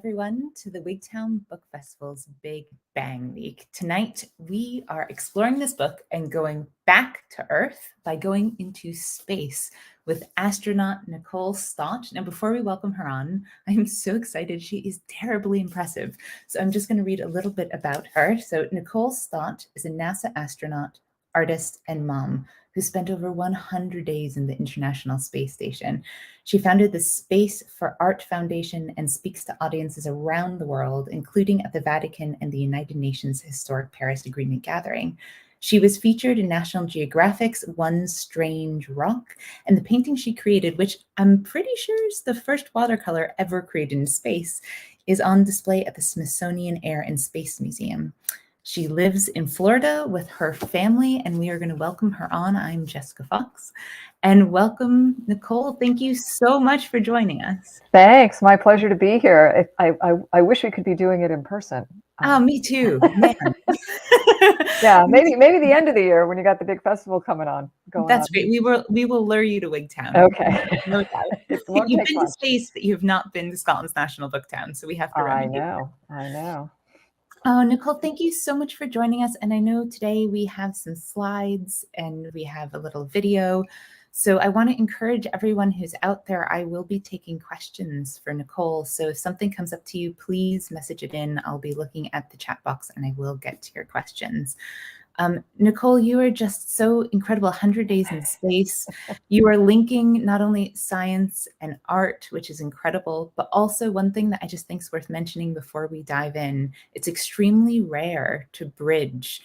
everyone, to the Wigtown Book Festival's Big Bang Week. Tonight, we are exploring this book and going back to Earth by going into space with astronaut Nicole Stott. Now, before we welcome her on, I'm so excited. She is terribly impressive. So I'm just going to read a little bit about her. So Nicole Stott is a NASA astronaut, artist, and mom who spent over 100 days in the International Space Station. She founded the Space for Art Foundation and speaks to audiences around the world, including at the Vatican and the United Nations Historic Paris Agreement gathering. She was featured in National Geographic's One Strange Rock, and the painting she created, which I'm pretty sure is the first watercolor ever created in space, is on display at the Smithsonian Air and Space Museum. She lives in Florida with her family, and we are going to welcome her on. I'm Jessica Fox, and welcome, Nicole. Thank you so much for joining us. Thanks. My pleasure to be here. I wish we could be doing it in person. Oh, me too. Man. Yeah, maybe the end of the year when you got the big festival coming on. That's great. We will lure you to Wigtown. Okay. No doubt. You've been to space, but you've not been to Scotland's National Book Town, so we have to run. I know. Oh, Nicole, thank you so much for joining us. And I know today we have some slides and we have a little video. So I want to encourage everyone who's out there. I will be taking questions for Nicole. So if something comes up to you, please message it in. I'll be looking at the chat box and I will get to your questions. Nicole, you are just so incredible. 100 days in space. You are linking not only science and art, which is incredible, but also one thing that I just think is worth mentioning before we dive in. It's extremely rare to bridge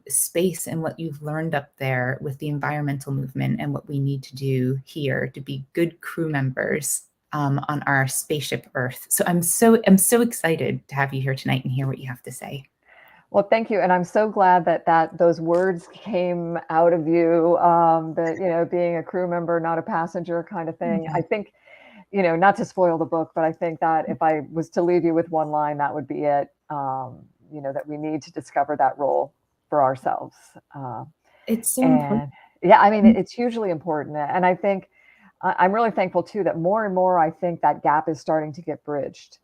space and what you've learned up there with the environmental movement and what we need to do here to be good crew members on our spaceship Earth. So I'm so excited to have you here tonight and hear what you have to say. Well, thank you. And I'm so glad that those words came out of you, that, being a crew member, not a passenger kind of thing. I think, not to spoil the book, but I think that if I was to leave you with one line, that would be it, that we need to discover that role for ourselves. It's so important. Yeah, I mean, it's hugely important. And I think I'm really thankful, too, that more and more, I think that gap is starting to get bridged.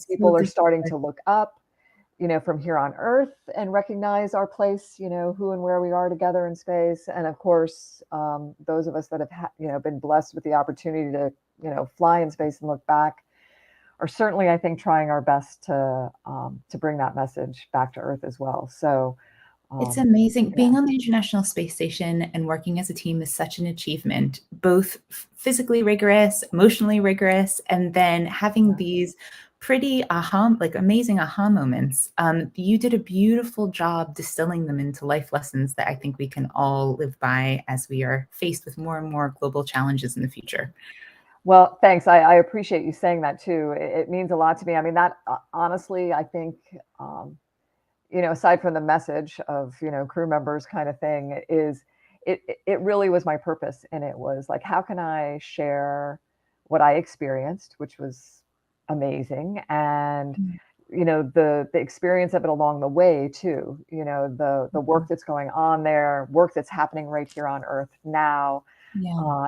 People are starting to look up, from here on Earth and recognize our place, who and where we are together in space. And of course, those of us that have, been blessed with the opportunity to, fly in space and look back are certainly, I think, trying our best to bring that message back to Earth as well. So it's amazing. Yeah. Being on the International Space Station and working as a team is such an achievement, both physically rigorous, emotionally rigorous, and then having these pretty amazing aha moments. You did a beautiful job distilling them into life lessons that I think we can all live by as we are faced with more and more global challenges in the future. Well, thanks. I appreciate you saying that too. It means a lot to me. I mean, that honestly, I think, aside from the message of, crew members kind of thing, is it really was my purpose. And it was like, how can I share what I experienced, which was amazing, and the experience of it along the way too, the work that's going on there, work that's happening right here on Earth now,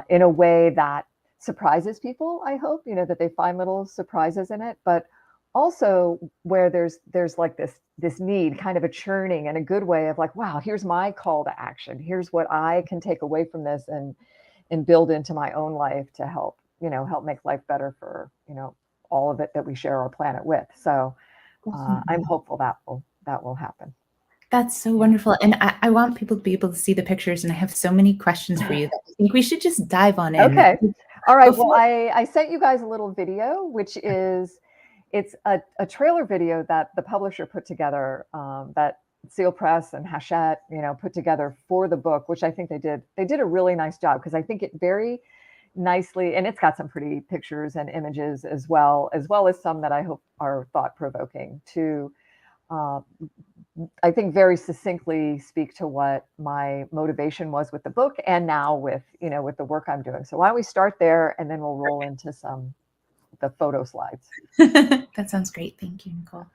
in a way that surprises people. I hope that they find little surprises in it, but also where there's like this need, kind of a churning in a good way of like, wow, here's my call to action, here's what I can take away from this and build into my own life to help make life better for all of it that we share our planet with. So I'm hopeful that will happen. That's so wonderful. And I want people to be able to see the pictures, and I have so many questions for you. I think we should just dive on in. Okay. All right. Well, I sent you guys a little video, which is, it's a trailer video that the publisher put together, that Seal Press and Hachette, put together for the book, which I think they did a really nice job, because I think it very nicely, and it's got some pretty pictures and images as well as some that I hope are thought-provoking to, I think, very succinctly speak to what my motivation was with the book, and now with with the work I'm doing. So why don't we start there, and then we'll roll into the photo slides. That sounds great. Thank you, Nicole.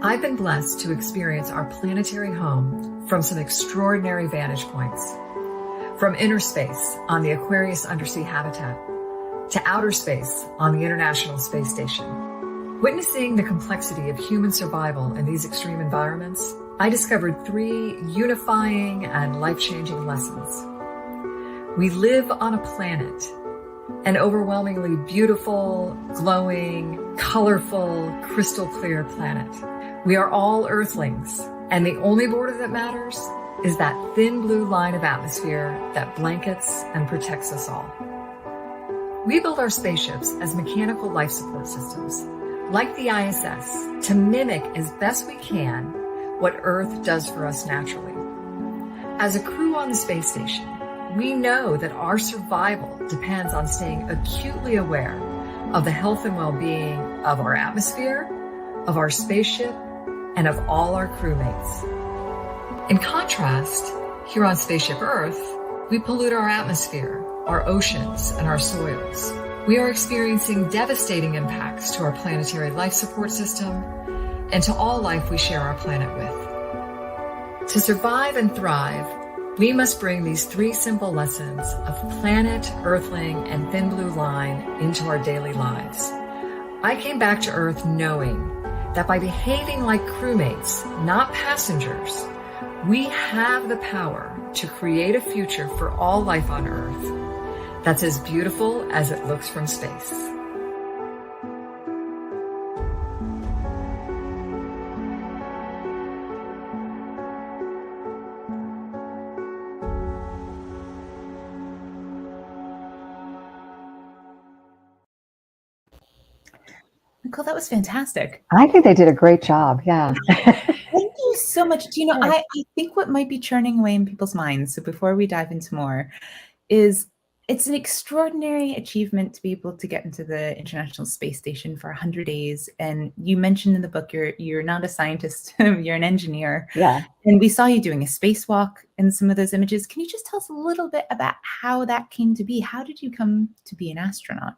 I've been blessed to experience our planetary home from some extraordinary vantage points. From inner space on the Aquarius undersea habitat to outer space on the International Space Station. Witnessing the complexity of human survival in these extreme environments, I discovered 3 unifying and life-changing lessons. We live on a planet, an overwhelmingly beautiful, glowing, colorful, crystal clear planet. We are all Earthlings, and the only border that matters is that thin blue line of atmosphere that blankets and protects us all. We build our spaceships as mechanical life support systems, like the ISS, to mimic as best we can what Earth does for us naturally. As a crew on the space station, we know that our survival depends on staying acutely aware of the health and well-being of our atmosphere, of our spaceship, and of all our crewmates. In contrast, here on Spaceship Earth, we pollute our atmosphere, our oceans, and our soils. We are experiencing devastating impacts to our planetary life support system and to all life we share our planet with. To survive and thrive, we must bring these 3 simple lessons of planet, Earthling, and thin blue line into our daily lives. I came back to Earth knowing that by behaving like crewmates, not passengers, we have the power to create a future for all life on Earth that's as beautiful as it looks from space. Nicole, that was fantastic. I think they did a great job. Yeah. Thank you so much. Do you know, Yes. I think what might be churning away in people's minds, so before we dive into more, is it's an extraordinary achievement to be able to get into the International Space Station for 100 days. And you mentioned in the book you're not a scientist, you're an engineer. Yeah. And we saw you doing a spacewalk in some of those images. Can you just tell us a little bit about how that came to be? How did you come to be an astronaut?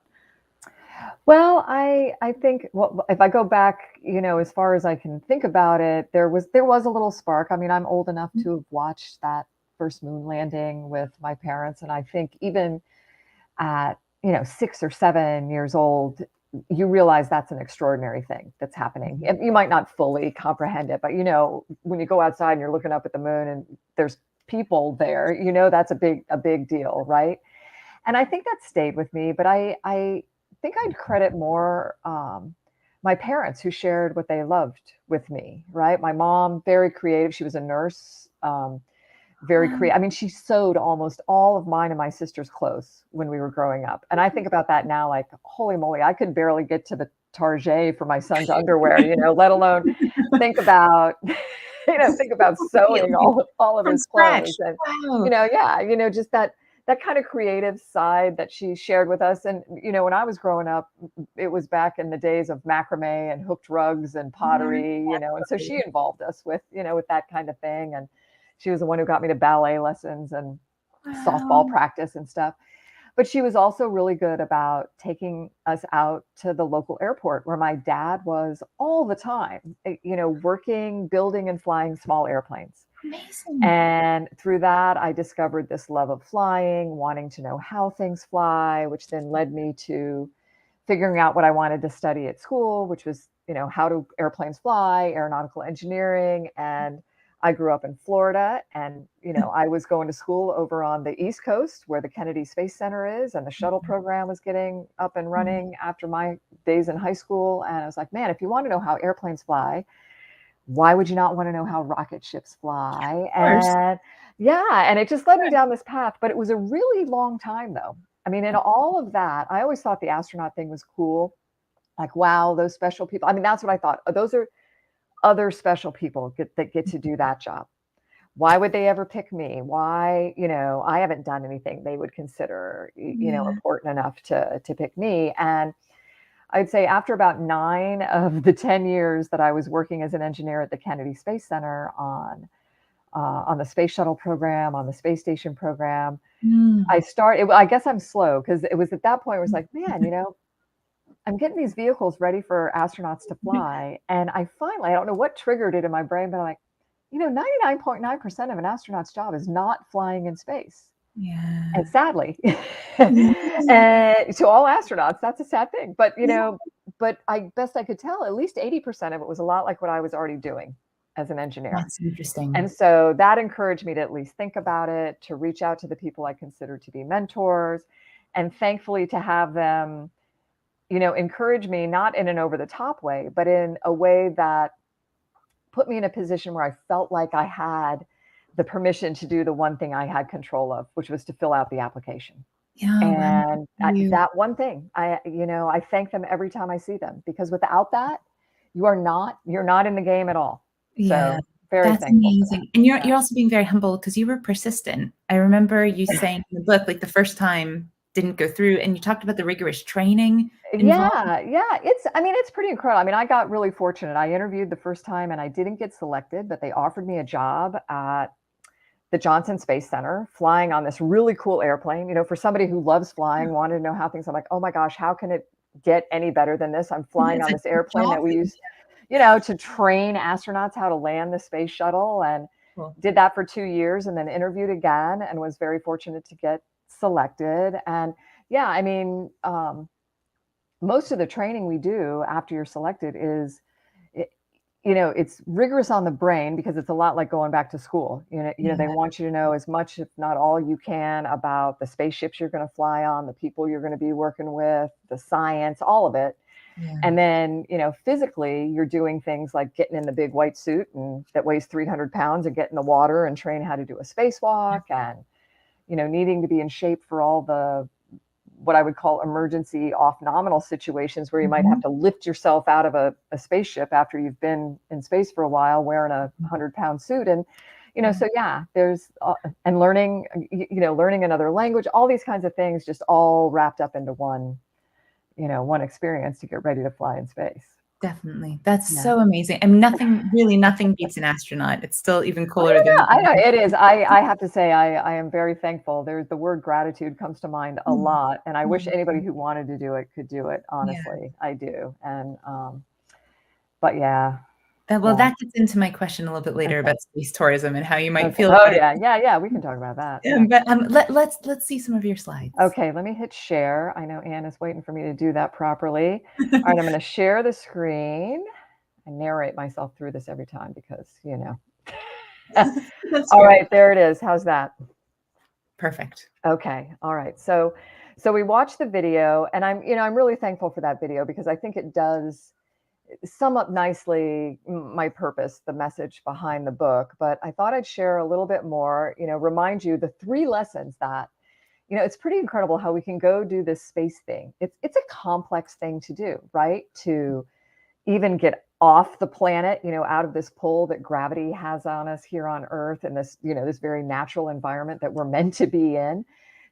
Well, I think, well, if I go back, as far as I can think about it, there was a little spark. I mean, I'm old enough to have watched that first moon landing with my parents, and I think even at 6 or 7 years old, you realize that's an extraordinary thing that's happening. You might not fully comprehend it, but when you go outside and you're looking up at the moon and there's people there, that's a big deal, right? And I think that stayed with me, but I think I'd credit more my parents, who shared what they loved with me, right? My mom, very creative. She was a nurse, very creative. I mean, she sewed almost all of mine and my sister's clothes when we were growing up. And I think about that now, like, holy moly, I could barely get to the Target for my son's underwear, let alone think about, sewing all of From his scratch. clothes. And, Wow. just that kind of creative side that she shared with us. And, when I was growing up, it was back in the days of macrame and hooked rugs and pottery, and so she involved us with that kind of thing. And she was the one who got me to ballet lessons and softball practice and stuff. But she was also really good about taking us out to the local airport where my dad was all the time, working, building and flying small airplanes. Amazing. And through that, I discovered this love of flying, wanting to know how things fly, which then led me to figuring out what I wanted to study at school, which was, how do airplanes fly, aeronautical engineering. And I grew up in Florida, and, I was going to school over on the East Coast where the Kennedy Space Center is, and the shuttle program was getting up and running after my days in high school. And I was like, man, if you want to know how airplanes fly, why would you not want to know how rocket ships fly? And and it just led me down this path, but it was a really long time though. I mean, in all of that, I always thought the astronaut thing was cool. Like, wow, those special people. I mean, that's what I thought. Those are other special people that get to do that job. Why would they ever pick me? Why, I haven't done anything they would consider, important enough to pick me. And I'd say after about 9 of the 10 years that I was working as an engineer at the Kennedy Space Center on the space shuttle program, on the space station program, I guess I'm slow, because it was at that point where it was like, man, I'm getting these vehicles ready for astronauts to fly. And I don't know what triggered it in my brain, but I'm like, 99.9% of an astronaut's job is not flying in space. Yeah. And sadly, Yeah. to all astronauts, that's a sad thing. But, Yeah. but best I could tell, at least 80% of it was a lot like what I was already doing as an engineer. That's interesting. And so that encouraged me to at least think about it, to reach out to the people I consider to be mentors, and thankfully to have them, encourage me, not in an over the top way, but in a way that put me in a position where I felt like I had the permission to do the one thing I had control of, which was to fill out the application. Yeah, wow. And You. that one thing, I thank them every time I see them, because without that, you're not in the game at all. Yeah, So very that's thankful for that. amazing. And you're Yeah. you're also being very humble because you were persistent. I remember you saying in the book, like the first time didn't go through, and you talked about the rigorous training involved. Yeah. It's pretty incredible. I mean, I got really fortunate. I interviewed the first time and I didn't get selected, but they offered me a job at the Johnson Space Center, flying on this really cool airplane. For somebody who loves flying, wanted to know how things. I'm like, oh my gosh, how can it get any better than this? I'm flying It's on a this airplane job. that we use, to train astronauts how to land the space shuttle, and Cool. did that for 2 years, and then interviewed again, and was very fortunate to get selected. And yeah, most of the training we do after you're selected is, it's rigorous on the brain, because it's a lot like going back to school. They Yeah, want you to know as much, if not all, you can about the spaceships you're going to fly on, the people you're going to be working with, the science, all of it. yeah, And then, physically, you're doing things like getting in the big white suit and that weighs 300 pounds and get in the water and train how to do a spacewalk, and, needing to be in shape for all the what I would call emergency off nominal situations, where you might have mhm, to lift yourself out of a spaceship after you've been in space for a while wearing a 100-pound suit. And, yeah. so yeah, there's, and learning, learning another language, all these kinds of things, just all wrapped up into one experience to get ready to fly in space. Definitely. That's Yeah. so amazing. I mean, nothing beats an astronaut. It's still even cooler than I know it is. I have to say, I am very thankful. There's the word gratitude comes to mind a lot, and I wish anybody who wanted to do it could do it. Yeah. Honestly, I do. And but yeah, Well, yeah. that gets into my question a little bit later Okay. about space tourism and how you might Okay. feel Oh about it. yeah. We can talk about that. Yeah. But let's see some of your slides. Okay. Let me hit share. I know Anne is waiting for me to do that properly. All right. I'm going to share the screen. I narrate myself through this every time because. That's All great. right. There it is. How's that? Perfect. Okay. All right. So we watched the video, and I'm really thankful for that video, because I think it does sum up nicely my purpose, the message behind the book. But I thought I'd share a little bit more, remind you the 3 lessons that, it's pretty incredible how we can go do this space thing. It's a complex thing to do, right? To even get off the planet, out of this pull that gravity has on us here on Earth, and this, this very natural environment that we're meant to be in,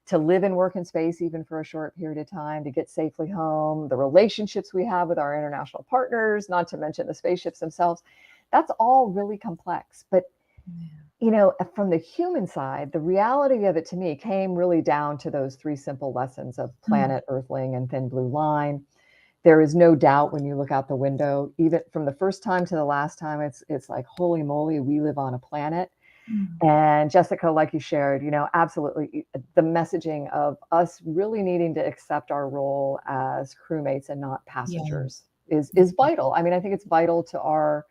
to live and work in space, even for a short period of time, to get safely home, the relationships we have with our international partners, not to mention the spaceships themselves. That's all really complex. But, from the human side, the reality of it to me came really down to those 3 simple lessons of planet, Earthling, and thin blue line. There is no doubt when you look out the window, even from the first time to the last time, it's like, holy moly, we live on a planet. And Jessica, like you shared, absolutely, the messaging of us really needing to accept our role as crewmates and not Yeah. passengers is vital. I mean, I think it's vital to our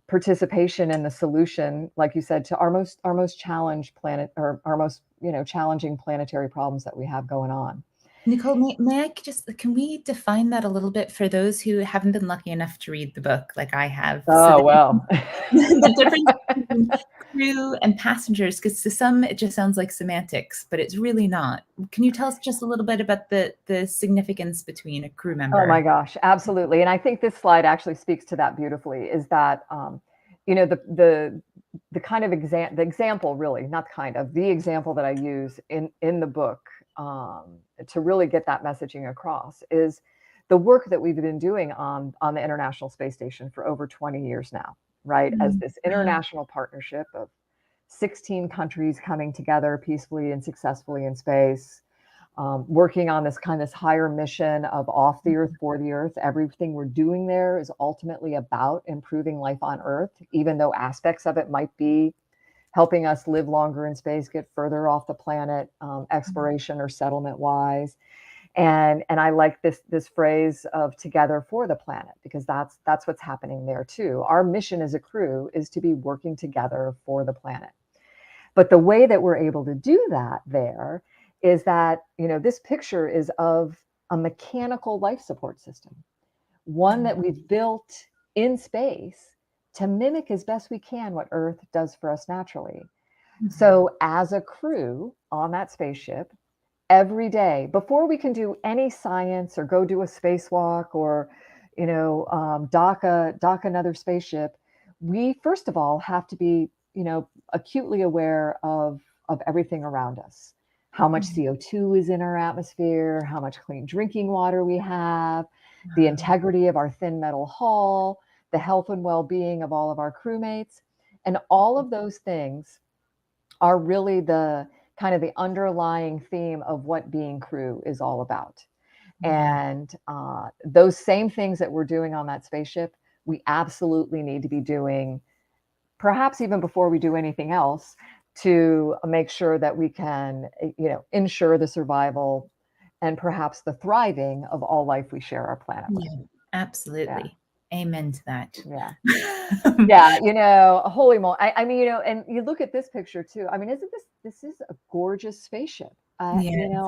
participation in the solution, like you said, to our most challenged planet, or our most challenging planetary problems that we have going on. Nicole, may I can we define that a little bit for those who haven't been lucky enough to read the book like I have? So Oh well. the difference between crew and passengers, because to some it just sounds like semantics, but it's really not. Can you tell us just a little bit about the significance between a crew Oh my member? gosh, absolutely. And I think this slide actually speaks to that beautifully, is that, the kind of the example, really, not kind of, the example that I use in the book, to really get that messaging across, is the work that we've been doing on the International Space Station for over 20 years now, right? As this Wow. international partnership of 16 countries coming together peacefully and successfully in space. working on this higher mission of off the earth, for the earth. Everything we're doing there is ultimately about improving life on earth, even though aspects of it might be helping us live longer in space, get further off the planet, exploration or settlement wise. And I like this phrase of together for the planet, because that's what's happening there too. Our mission as a crew is to be working together for the planet. But the way that we're able to do that there is that, this picture is of a mechanical life support system, one that we've built in space to mimic as best we can what Earth does for us naturally. So as a crew on that spaceship, every day, before we can do any science or go do a spacewalk or, dock another spaceship, we first of all have to be, acutely aware of everything around us. How much CO2 is in our atmosphere, how much clean drinking water we have, the integrity of our thin metal hull, the health and well-being of all of our crewmates. And all of those things are really the kind of the underlying theme of what being crew is all about. And those same things that we're doing on that spaceship, we absolutely need to be doing, perhaps even before we do anything else, to make sure that we can, ensure the survival and perhaps the thriving of all life we share our planet with. Yeah, absolutely. Amen to that. Yeah. Yeah, holy moly. I mean, and you look at this picture too. I mean, isn't this is a gorgeous spaceship. Yeah,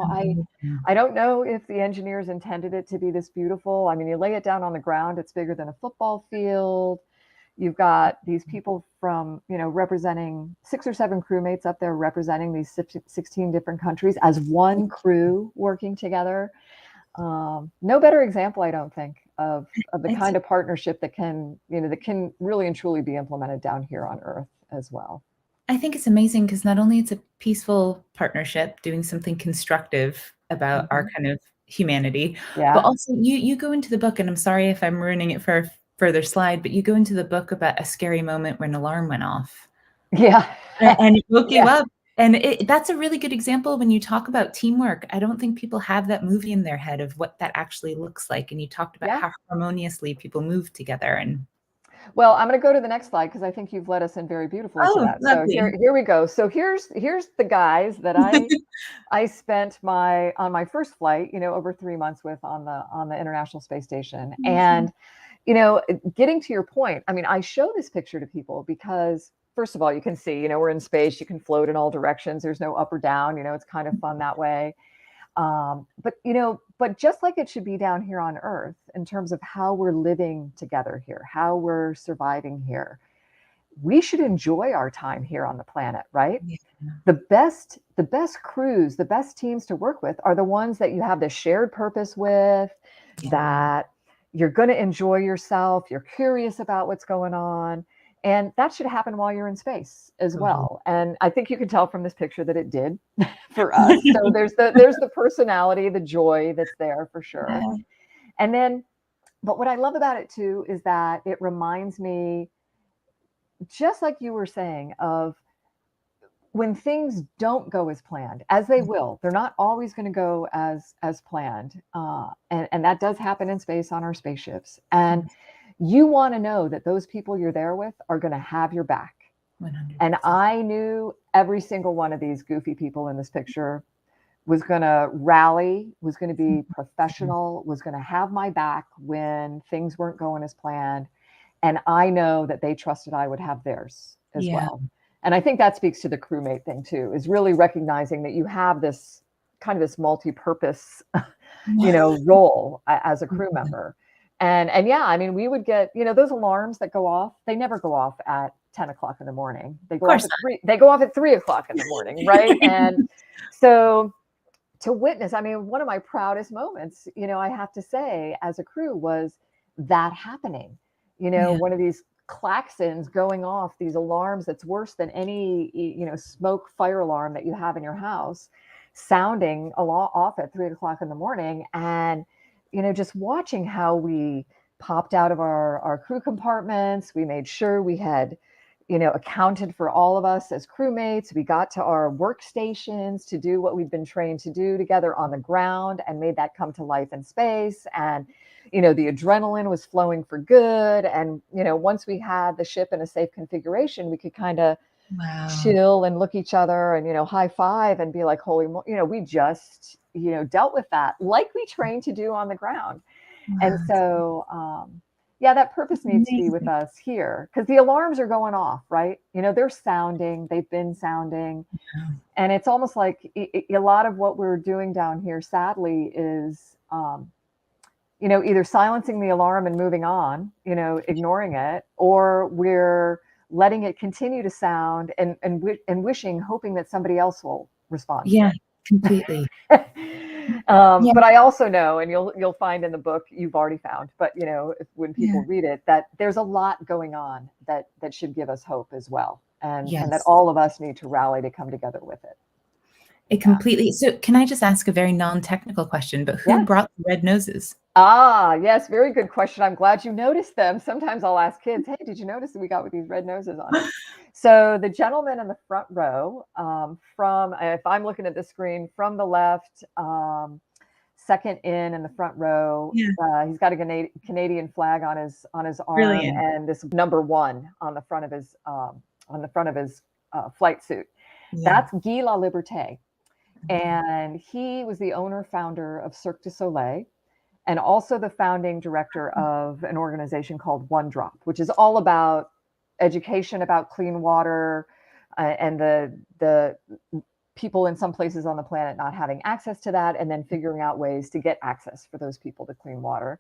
I don't know if the engineers intended it to be this beautiful. I mean, you lay it down on the ground, it's bigger than a football field. You've got these people from, representing 6 or 7 crewmates up there representing these 16 different countries as one crew working together. No better example, I don't think, of the kind of partnership that can really and truly be implemented down here on Earth as well. I think it's amazing because not only it's a peaceful partnership doing something constructive about our kind of humanity, but also you go into the book, and I'm sorry if I'm ruining it for a further slide, but you go into the book about a scary moment when an alarm went off. Yeah. And it woke you up. And that's a really good example when you talk about teamwork. I don't think people have that movie in their head of what that actually looks like. And you talked about how harmoniously people move together. And well, I'm going to go to the next slide because I think you've led us in very beautifully to that. Lovely. So here we go. So here's the guys that I spent on my first flight, over 3 months with on the International Space Station. And getting to your point, I mean, I show this picture to people because, first of all, you can see, we're in space, you can float in all directions. There's no up or down, it's kind of fun that way. But just like it should be down here on Earth in terms of how we're living together here, how we're surviving here, we should enjoy our time here on the planet, right? Yeah. The best crews, the best teams to work with are the ones that you have this shared purpose with, that you're going to enjoy yourself, you're curious about what's going on. And that should happen while you're in space as well. And I think you can tell from this picture that it did for us. So there's the personality, the joy that's there for sure. And then, but what I love about it too is that it reminds me, just like you were saying, of when things don't go as planned, as they will, they're not always going to go as planned. And that does happen in space on our spaceships. And you want to know that those people you're there with are going to have your back. 100%. And I knew every single one of these goofy people in this picture was going to rally, was going to be professional, was going to have my back when things weren't going as planned. And I know that they trusted I would have theirs as well. And I think that speaks to the crewmate thing too, is really recognizing that you have this kind of this multi-purpose, role as a crew member. And yeah, I mean, we would get, those alarms that go off, they never go off at 10 o'clock in the morning. They go off at 3 o'clock in the morning. Right. And so to witness, I mean, one of my proudest moments, I have to say as a crew was that happening, one of these klaxons going off, these alarms that's worse than any, smoke fire alarm that you have in your house, sounding off at 3 o'clock in the morning. And, just watching how we popped out of our crew compartments, we made sure we had, accounted for all of us as crewmates. We got to our workstations to do what we'd been trained to do together on the ground and made that come to life in space. And, the adrenaline was flowing for good. And, once we had the ship in a safe configuration, we could kind of Wow. chill and look each other and, high five and be like, holy, we just, dealt with that like we trained to do on the ground. And Wow. so, yeah, that purpose needs to be with Amazing. us here because the alarms are going off, right? They're sounding, they've been sounding. And it's almost like a lot of what we're doing down here, sadly, is, either silencing the alarm and moving on, ignoring it, or we're letting it continue to sound and wishing, hoping that somebody else will respond to Yeah, it. completely. Yeah. But I also know, and you'll find in the book, you've already found, but when Yeah. people read it, that there's a lot going on that should give us hope as well, and that Yes. all of us need to rally to come together with it. It Yeah. completely. So, can I just ask a very non-technical question? But who Yeah. brought the red noses? Yes, very good question. I'm glad you noticed them. Sometimes I'll ask kids, "Hey, did you notice that we got with these red noses on?" So the gentleman in the front row, from if I'm looking at the screen from the left, second in the front row, Yeah, he's got a Canadian flag on his arm, brilliant. and this number one on the front of his flight suit. Yeah. That's Guy La Liberté, and he was the owner founder of Cirque du Soleil and also the founding director of an organization called One Drop, which is all about education about clean water, and the people in some places on the planet not having access to that, and then figuring out ways to get access for those people to clean water.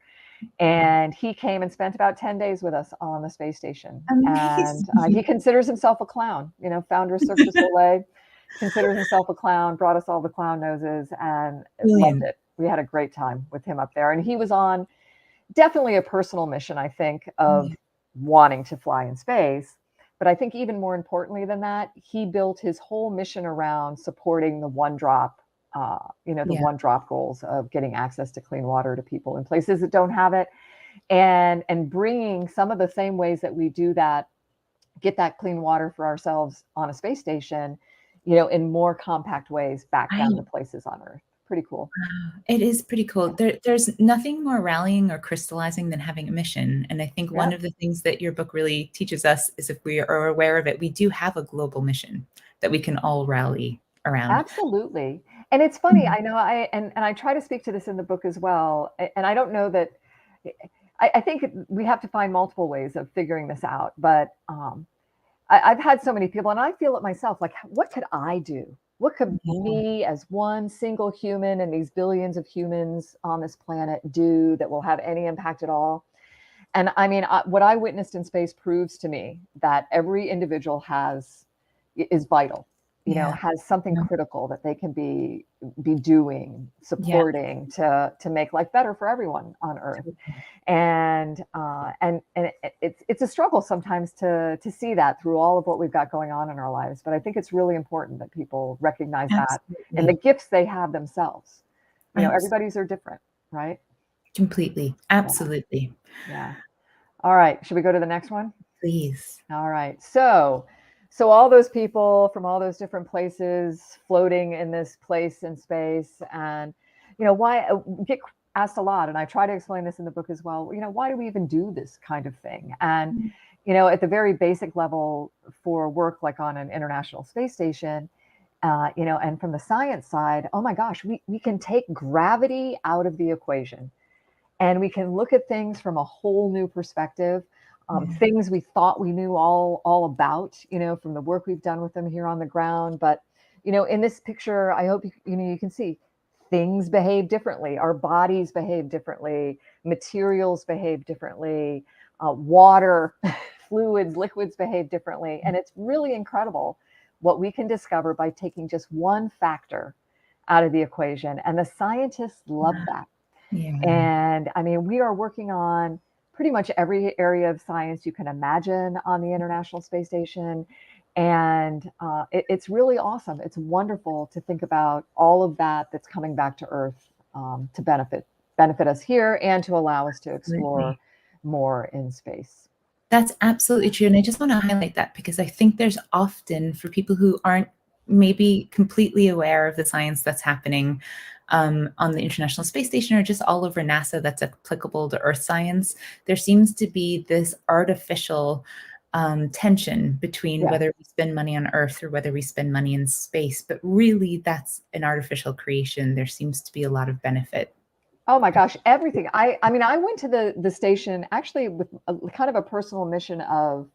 And he came and spent about 10 days with us on the space station. And he Amazing. considers himself a clown, founder of Cirque du Soleil, considers himself a clown, brought us all the clown noses, and loved Brilliant. it. We had a great time with him up there. And he was on definitely a personal mission, I think, of Yeah. wanting to fly in space. But I think even more importantly than that, he built his whole mission around supporting the one drop, the Yeah. one drop goals of getting access to clean water to people in places that don't have it, and bringing some of the same ways that we do that, get that clean water for ourselves on a space station, in more compact ways back down to Right. places on Earth. Pretty cool. It is pretty cool. There's nothing more rallying or crystallizing than having a mission. And I think one Yeah. of the things that your book really teaches us is if we are aware of it, we do have a global mission that we can all rally around. Absolutely. And it's funny, Mhm. I know and I try to speak to this in the book as well. And I don't know that I think we have to find multiple ways of figuring this out. But I've had so many people, and I feel it myself, like, what could I do? What could Yeah. me as one single human and these billions of humans on this planet do that will have any impact at all? And I mean, what I witnessed in space proves to me that every individual is vital, Yeah. has something No. critical that they can be doing, Yeah. supporting to make life better for everyone on Earth. And it's a struggle sometimes to see that through all of what we've got going on in our lives. But I think it's really important that people recognize that and the Absolutely. gifts they have themselves. Abs- Everybody's are different, right? Completely. Yeah, Absolutely. yeah. All right, should we go to the next one? Please. All right. So all those people from all those different places floating in this place in space, and why get asked a lot, and I try to explain this in the book as well. Why do we even do this kind of thing? And at the very basic level, for work like on an international space station, and from the science side, oh my gosh, we can take gravity out of the equation, and we can look at things from a whole new perspective. Yeah. Things we thought we knew all about, from the work we've done with them here on the ground. But in this picture, I hope you can see things behave differently. Our bodies behave differently. Materials behave differently. Water, fluids, liquids behave differently, and it's really incredible what we can discover by taking just one factor out of the equation. And the scientists love that. Yeah. And I mean, we are working on pretty much every area of science you can imagine on the International Space Station. And it's really awesome. It's wonderful to think about all of that that's coming back to Earth, to benefit us here and to allow us to explore Absolutely. more in space. That's absolutely true. And I just want to highlight that because I think there's often, for people who aren't maybe completely aware of the science that's happening on the International Space Station or just all over NASA that's applicable to Earth science, there seems to be this artificial tension between Yeah. whether we spend money on Earth or whether we spend money in space. But really, that's an artificial creation. There seems to be a lot of benefit. Oh my gosh, everything. I mean, I went to the station actually with a kind of a personal mission of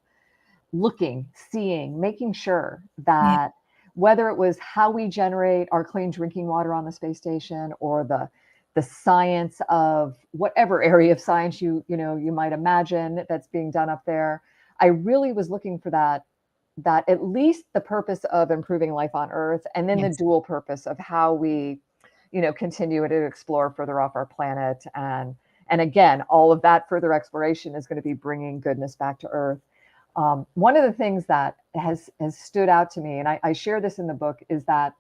looking, seeing, making sure Yeah. that whether it was how we generate our clean drinking water on the space station or the science of whatever area of science you might imagine that's being done up there, I really was looking for that at least the purpose of improving life on Earth, and then the Yes. dual purpose of how we continue to explore further off our planet. And again, all of that further exploration is going to be bringing goodness back to Earth. One of the things that has stood out to me, and I share this in the book, is that,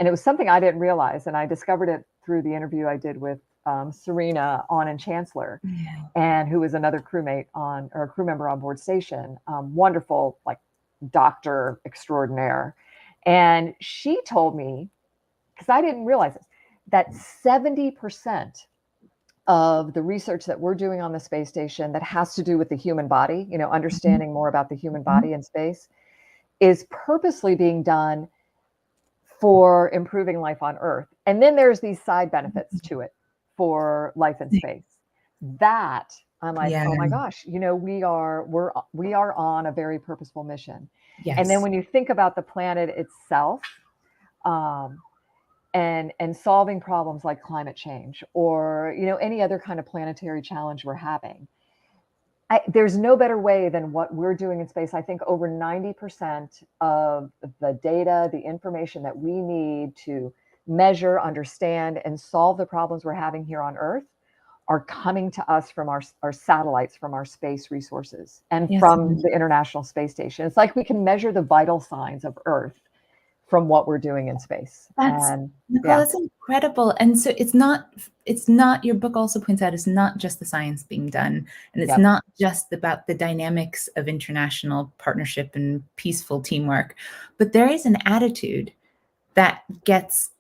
and it was something I didn't realize, and I discovered it through the interview I did with Serena on and Chancellor, Yeah. and who was another crewmate on, or a crew member on board station, wonderful, like doctor extraordinaire. And she told me, because I didn't realize this, that 70% of the research that we're doing on the space station that has to do with the human body, Mhm. understanding more about the human Mhm. body in space, is purposely being done for improving life on Earth. And then there's these side benefits to it for life in space. That I'm like, Yeah. oh my gosh, we are on a very purposeful mission. And then Yes. when you think about the planet itself, um, and solving problems like climate change or any other kind of planetary challenge we're having, there's no better way than what we're doing in space. I think over 90% of the data, the information that we need to measure, understand, and solve the problems we're having here on Earth are coming to us from our satellites, from our space resources, and Yes. from the International Space Station. It's like we can measure the vital signs of Earth from what we're doing in space. That's And Nicole, yeah, that's incredible. And so it's not your book also points out it's not just the science being done, and it's yep, not just about the dynamics of international partnership and peaceful teamwork, but there is an attitude that gets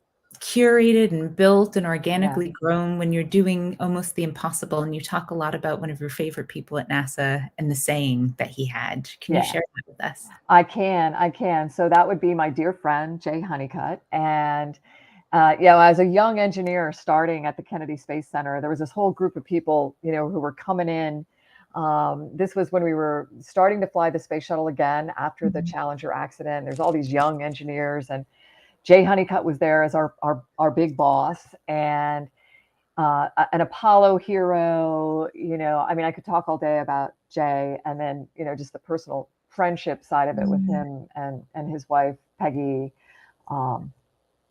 curated and built and yeah. organically grown when you're doing almost the impossible. And you talk a lot about one of your favorite people at NASA and the saying that he had. Can you Yeah, share that with us? I can. So that would be my dear friend, Jay Honeycutt. And, as a young engineer starting at the Kennedy Space Center, there was this whole group of people, who were coming in. This was when we were starting to fly the space shuttle again after the Mhm. Challenger accident. There's all these young engineers, and Jay Honeycutt was there as our big boss. And an Apollo hero. I mean, I could talk all day about Jay, and then just the personal friendship side of it with Mm. him and his wife Peggy. Um,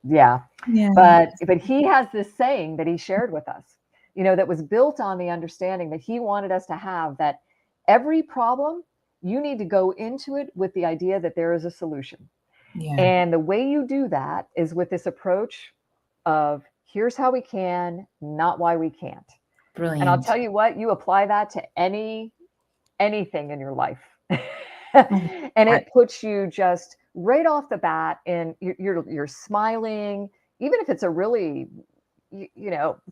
yeah, Yeah. but he has this saying that he shared with us, that was built on the understanding that he wanted us to have, that every problem, you need to go into it with the idea that there is a solution. Yeah. And the way you do that is with this approach of here's how we can, not why we can't. And I'll Brilliant. tell you what, you apply that to anything in your life. I love And that. it puts you just right off the bat, and you're smiling, even if it's a really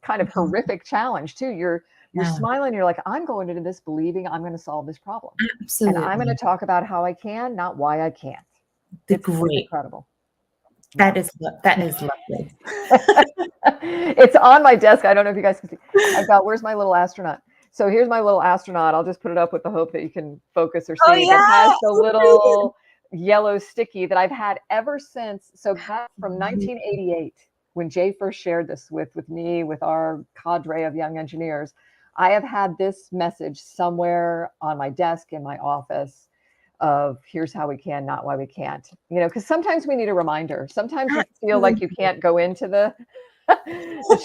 kind of Mhm. horrific challenge too. You're Yeah, smiling, you're like, I'm going into this believing I'm going to solve this problem. And I'm going to absolutely. talk about how I can, not why I can't. The It's great. incredible. Yeah. That is lovely. It's on my desk. I don't know if you guys can see. I've got, where's my little astronaut? So here's my little astronaut. I'll just put it up with the hope that you can focus or Oh, see. That yeah. has the little yellow sticky that I've had ever since. So back from Amazing. 1988, when Jay first shared this with me, with our cadre of young engineers, I have had this message somewhere on my desk in my office of here's how we can, not why we can't. Because sometimes we need a reminder. Sometimes you feel like you Absolutely. can't go into the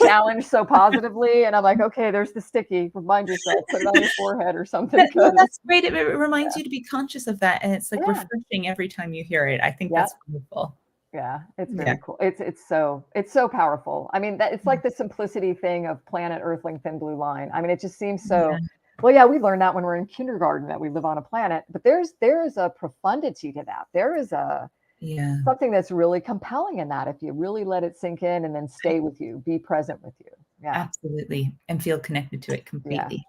challenge so positively, and I'm like, okay, there's the sticky. Remind yourself, put it on your forehead or something. But no, Because that's great. It reminds you to be conscious of that, and it's, like, yeah, refreshing every time you hear it. I think yeah, that's wonderful. yeah, it's Yeah. very cool. It's so powerful. I mean, that it's like the simplicity thing of planet Earthling thin blue line. I mean, it just seems Yeah. so Well, yeah, we learned that when we're in kindergarten that we live on a planet, but there is a profundity to that. There is a Yeah, something that's really compelling in that if you really let it sink in and then stay with you, be present with you. Yeah. absolutely. And feel connected to it Yeah. completely.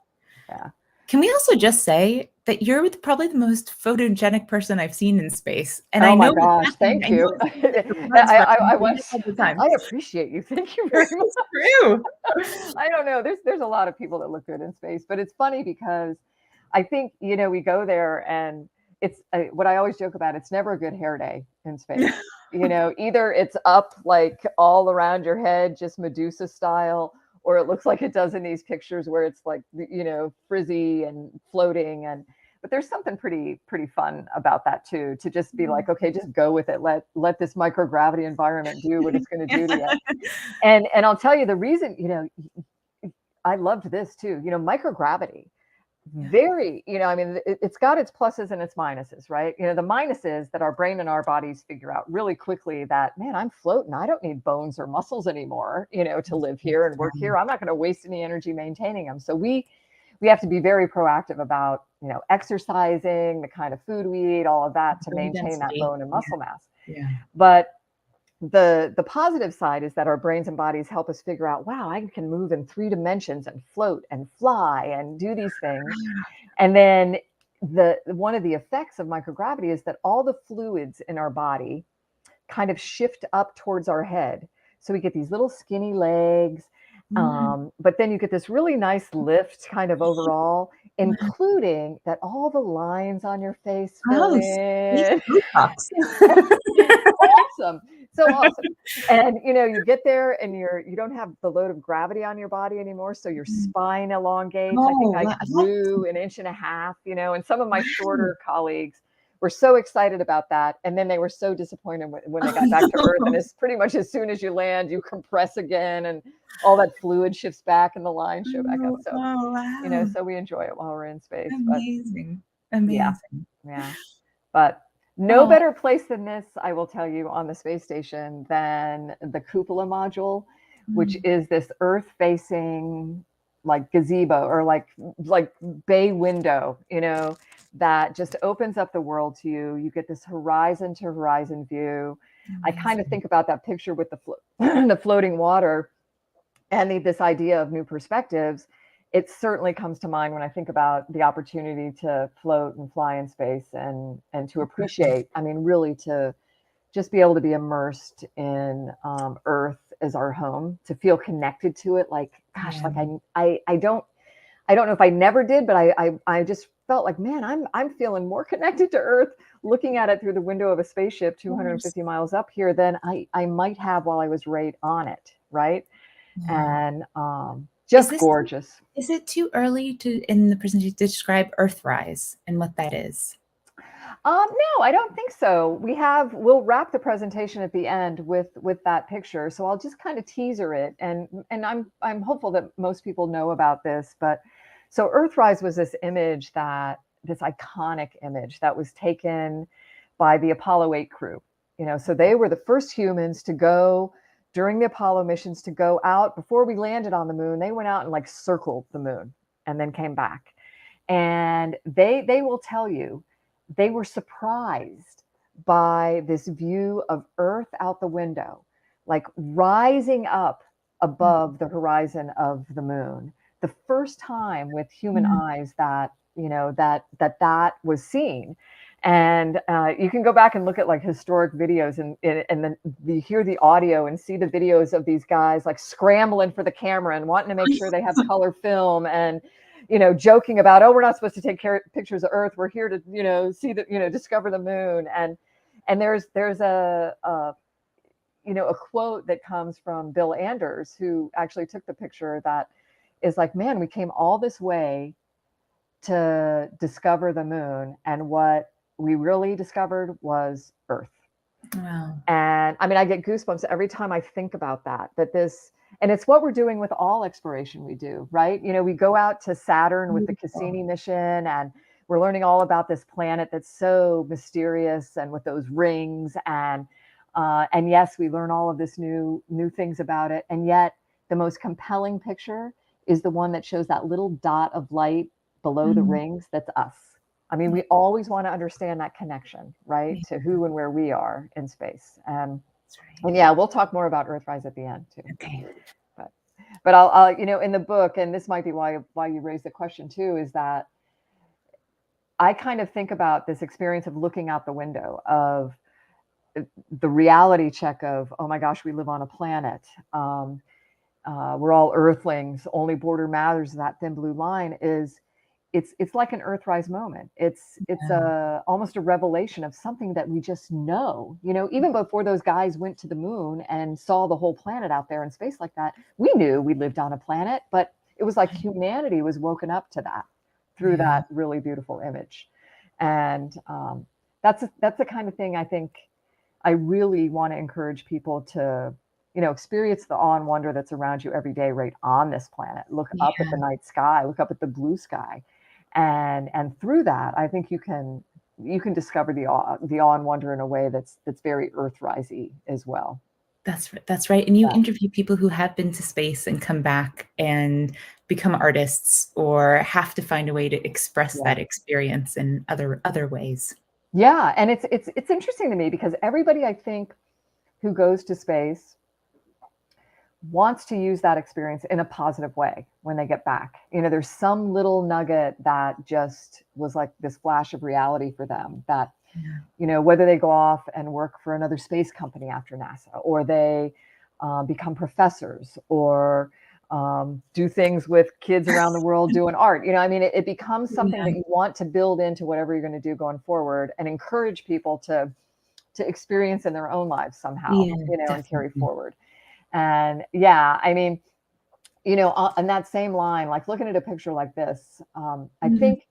Yeah. Can we also just say that you're probably the most photogenic person I've seen in space? And I Oh my know what's gosh, happening. thank I know you. it's because of the bugs I referencing was it all the time. I appreciate you. Thank you very much. It's true. I don't know. There's a lot of people that look good in space, but it's funny because I think, we go there and it's what I always joke about. It's never a good hair day in space. Either it's up like all around your head, just Medusa style, or it looks like it does in these pictures where it's like, frizzy and floating. But there's something pretty fun about that too, to just be like, okay, just go with it. Let this microgravity environment do what it's going to do to you. And I'll tell you the reason, I loved this too, microgravity. Yeah. Very, I mean, it's got its pluses and its minuses, right? The minus is that our brain and our bodies figure out really quickly that, man, I'm floating. I don't need bones or muscles anymore, to live here and work here. I'm not going to waste any energy maintaining them. So we have to be very proactive about, exercising, the kind of food we eat, all of that to Bone maintain that density. bone and muscle mass. Yeah. But the positive side is that our brains and bodies help us figure out, wow, I can move in 3 dimensions and float and fly and do these things. And then the one of the effects of microgravity is that all the fluids in our body kind of shift up towards our head. So we get these little skinny legs. Mm. But then you get this really nice lift kind of overall, including that all the lines on your face fill Oh, space in. Botox. Awesome. So awesome. And you get there and you don't have the load of gravity on your body anymore. So your spine elongates. I think Oh, I what? grew an inch and a half, and some of my Wow. shorter colleagues were so excited about that. And then they were so disappointed when they got back to Earth. And it's pretty much as soon as you land, you compress again and all that fluid shifts back and the lines show back up. Oh, So, oh, wow. so we enjoy it while we're in space. But Amazing. yeah, Amazing. yeah. But no Oh, better place than this, I will tell you, on the space station than the cupola module, which mm, is this Earth-facing like gazebo or like bay window, that just opens up the world to you. You get this horizon to horizon view. I kind of amazing. think about that picture with the the floating water and this idea of new perspectives. It certainly comes to mind when I think about the opportunity to float and fly in space and to appreciate, I mean, really to just be able to be immersed in Earth as our home, to feel connected to it. Like, gosh, Yeah. like I don't know if I never did, but I just felt like, man, I'm feeling more connected to Earth looking at it through the window of a spaceship Of course. 250 miles up here than I might have while I was right on it, right? Yeah. And Is just this gorgeous. is it too early to in the presentation to describe Earthrise and what that is? No, I don't think so. We'll wrap the presentation at the end with that picture. So I'll just kind of teaser it, and I'm hopeful that most people know about this. But so Earthrise was this iconic image that was taken by the Apollo 8 crew. So they were the first humans to go during the Apollo missions to go out before we landed on the moon. They went out and like circled the moon and then came back. And they will tell you they were surprised by this view of Earth out the window, like rising up above the horizon of the moon. The first time with human Mm. eyes that that was seen. And you can go back and look at like historic videos, and then you hear the audio and see the videos of these guys like scrambling for the camera and wanting to make sure they have color film, and joking about, oh, we're not supposed to take pictures of Earth. We're here to, see the, discover the moon. And there's a quote that comes from Bill Anders, who actually took the picture, that is like, man, we came all this way to discover the moon, and what we really discovered was Earth. Wow. And I mean, I get goosebumps every time I think about that this, and it's what we're doing with all exploration we do, right? We go out to Saturn with the Beautiful. Cassini mission, and we're learning all about this planet that's so mysterious and with those rings. And yes, we learn all of this new things about it. And yet the most compelling picture is the one that shows that little dot of light below the rings, that's us. I mean, we always want to understand that connection, right, to who and where we are in space. That's right. And yeah, we'll talk more about Earthrise at the end too. Okay. But I'll in the book, and this might be why you raised the question too, is that I kind of think about this experience of looking out the window of the reality check of, oh my gosh, we live on a planet. We're all Earthlings. Only border matters. That thin blue line is, it's like an Earthrise moment. It's almost a revelation of something that we just know. Even before those guys went to the moon and saw the whole planet out there in space like that, we knew we lived on a planet, but it was like humanity was woken up to that through that really beautiful image. And that's the kind of thing I think I really want to encourage people to, experience the awe and wonder that's around you every day, right on this planet. Look up at the night sky, look up at the blue sky. And through that, I think you can discover the awe and wonder in a way that's very Earthrise-y as well. That's right. And you interview people who have been to space and come back and become artists or have to find a way to express that experience in other ways. Yeah, and it's interesting to me because everybody I think who goes to space wants to use that experience in a positive way when they get back. There's some little nugget that just was like this flash of reality for them that, whether they go off and work for another space company after NASA, or they become professors, or do things with kids around the world doing art. It becomes something that you want to build into whatever you're going to do going forward and encourage people to experience in their own lives somehow, and carry forward. And on that same line, like looking at a picture like this, I think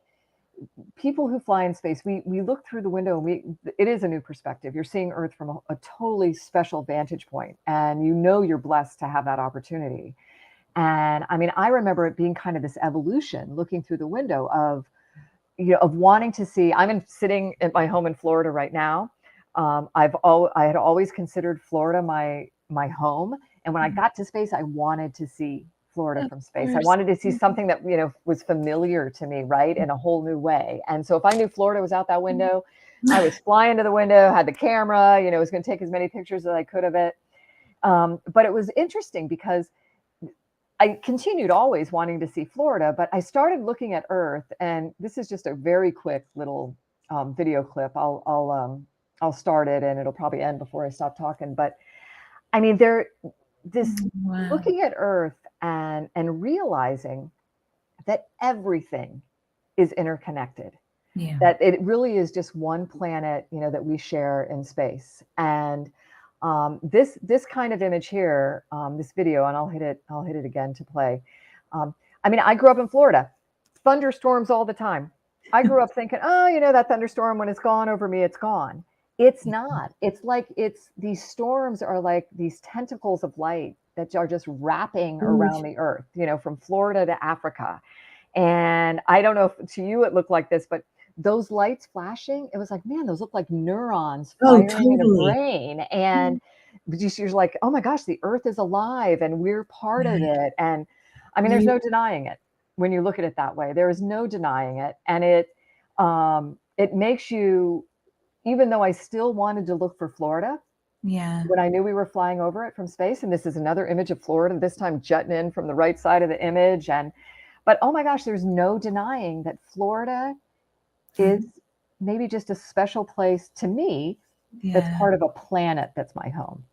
people who fly in space, we look through the window and it is a new perspective. You're seeing Earth from a totally special vantage point, and you're blessed to have that opportunity. And I remember it being kind of this evolution, looking through the window of wanting to see. Sitting at my home in Florida right now. I had always considered Florida my home, and when I got to space, I wanted to see Florida from space. I wanted to see something that was familiar to me, right, in a whole new way. And so if I knew Florida was out that window, I was flying to the window, had the camera, was going to take as many pictures as I could of it. But it was interesting because I continued always wanting to see Florida, but I started looking at Earth, and this is just a very quick little video clip. I'll start it, and it'll probably end before I stop talking. But looking at Earth and realizing that everything is interconnected. Yeah. That it really is just one planet, that we share in space. And this kind of image here, this video, and I'll hit it again to play. I grew up in Florida, thunderstorms all the time. I grew up thinking, oh, that thunderstorm, when it's gone over me, it's gone. It's not. It's like these storms are like these tentacles of light that are just wrapping around the Earth, from Florida to Africa. And I don't know if to you it looked like this, but those lights flashing, it was like, man, those look like neurons firing in a brain. And you're like, oh my gosh, the Earth is alive and we're part of it. And there's no denying it when you look at it that way. There is no denying it. And it makes you, even though I still wanted to look for Florida, when I knew we were flying over it from space, and this is another image of Florida, this time jutting in from the right side of the image. But oh my gosh, there's no denying that Florida is maybe just a special place to me that's part of a planet that's my home.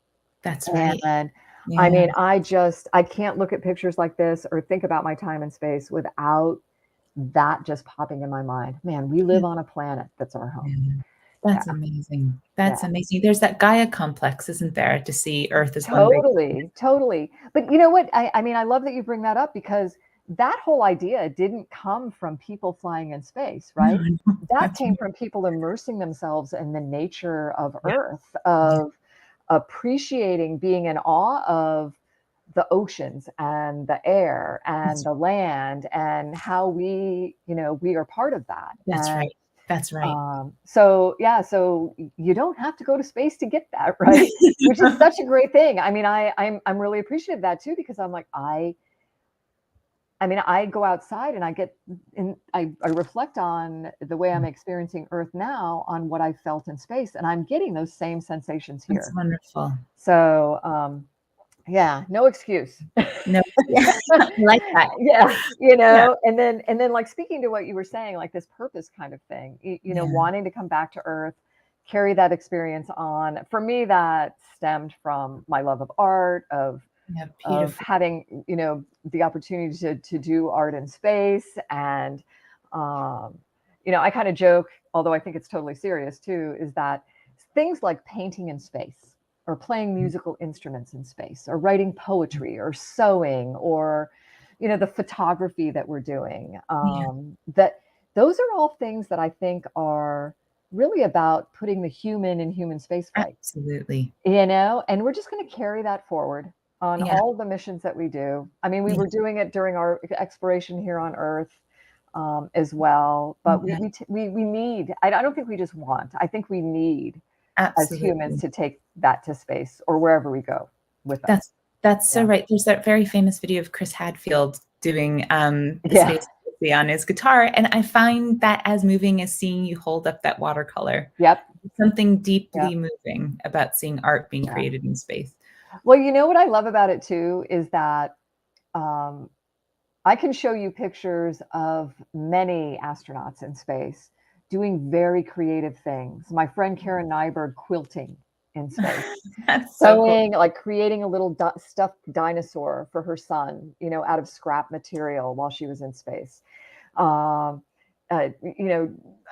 That's right. And I can't look at pictures like this or think about my time in space without that just popping in my mind. Man, we live on a planet that's our home. That's amazing. That's amazing. There's that Gaia complex, isn't there, to see Earth as totally. But you know what? I love that you bring that up, because that whole idea didn't come from people flying in space, right? That came from people immersing themselves in the nature of Earth, of appreciating, being in awe of the oceans and the air and the land, and how we are part of that. That's right. So you don't have to go to space to get that, right? Which is such a great thing. I'm really appreciative of that too, because I'm like, I mean, I go outside and I reflect on the way I'm experiencing Earth now on what I felt in space, and I'm getting those same sensations That's here. wonderful. So, yeah, no excuse. No, yeah, I like that. Yeah, Yeah, and then like speaking to what you were saying, like this purpose kind of thing, yeah, wanting to come back to Earth, carry that experience on. For me, that stemmed from my love of art, yeah, of beautiful. having, the opportunity to do art in space. And, um, I kind of joke, although I think it's totally serious too, is that things like painting in space or playing musical instruments in space or writing poetry or sewing or, the photography that we're doing, Yeah, that those are all things that I think are really about putting the human in human spaceflight, absolutely. and we're just going to carry that forward on Yeah, all the missions that we do. I mean, we yeah, were doing it during our exploration here on Earth, as well, but yeah, we need. I don't think we just want. I think we need as humans absolutely. to take that to space or wherever we go with us. That's that's so Yeah. right. There's that very famous video of Chris Hadfield doing, the Yeah. Space Odyssey on his guitar, and I find that as moving as seeing you hold up that watercolor. Yep. Something Yep. deeply moving about seeing art being Yeah. created in space. Well, what I love about it too is that, um, I can show you pictures of many astronauts in space doing very creative things. My friend Karen Nyberg quilting in space, That's so cool. sewing, like creating a little stuffed dinosaur for her son, out of scrap material while she was in space. Um, I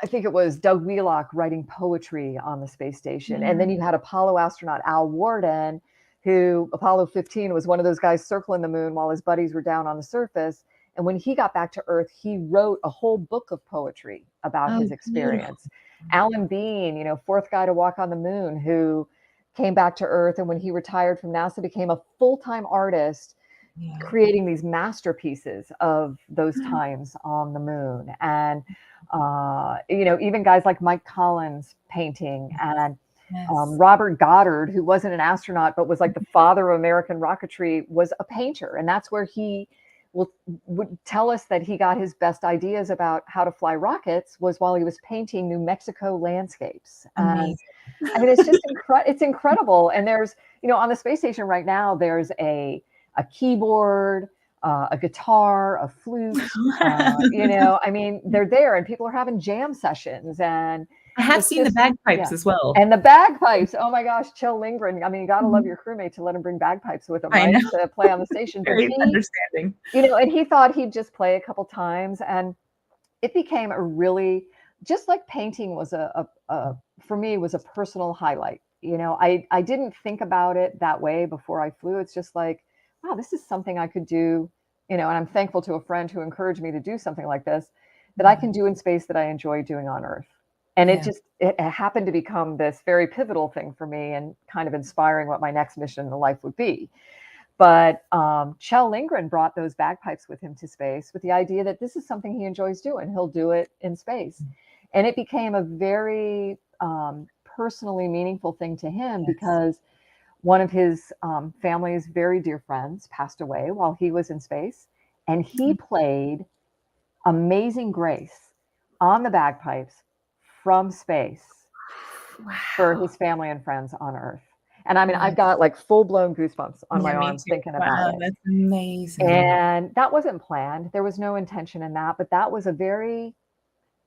think it was Doug Wheelock writing poetry on the space station. And Yeah. then you had Apollo astronaut Al Worden, who Apollo 15 was one of those guys circling the moon while his buddies were down on the surface. And when he got back to Earth, he wrote a whole book of poetry about Oh, his beautiful. experience. Alan Bean, fourth guy to walk on the moon, who came back to Earth and when he retired from NASA became a full-time artist Yeah. creating these masterpieces of those times on the moon. And, even guys like Mike Collins painting and Yes. Robert Goddard, who wasn't an astronaut, but was like the father of American rocketry, was a painter. And that's where he will, would tell us that he got his best ideas about how to fly rockets was while he was painting New Mexico landscapes. And Amazing. I mean, it's just it's incredible. And there's, on the space station right now, there's a keyboard, a guitar, a flute. I mean, they're there, and people are having jam sessions, and I have it's seen the just bagpipes yeah. as well. And the bagpipes, oh my gosh, Kjell Lindgren. I mean, you got to love Mhm. your crewmate to let him bring bagpipes with him, I right, know, to play on the station. But very understanding. and he thought he'd just play a couple times, and it became a really just like painting was a for me was a personal highlight. I didn't think about it that way before I flew. It's just like, wow, this is something I could do, and I'm thankful to a friend who encouraged me to do something like this that I Yeah, can do in space that I enjoy doing on Earth. And yeah, it happened to become this very pivotal thing for me and kind of inspiring what my next mission in life would be. But Kjell Lindgren brought those bagpipes with him to space with the idea that this is something he enjoys doing. He'll do it in space. And it became a very personally meaningful thing to him yes. because one of his family's very dear friends passed away while he was in space. And he played Amazing Grace on the bagpipes from space for Wow. his family and friends on Earth. And I mean, I've Yes. got like full blown goosebumps on Yeah, my me arms too. thinking about Wow, it. that's amazing. And that wasn't planned. There was no intention in that, but that was a very,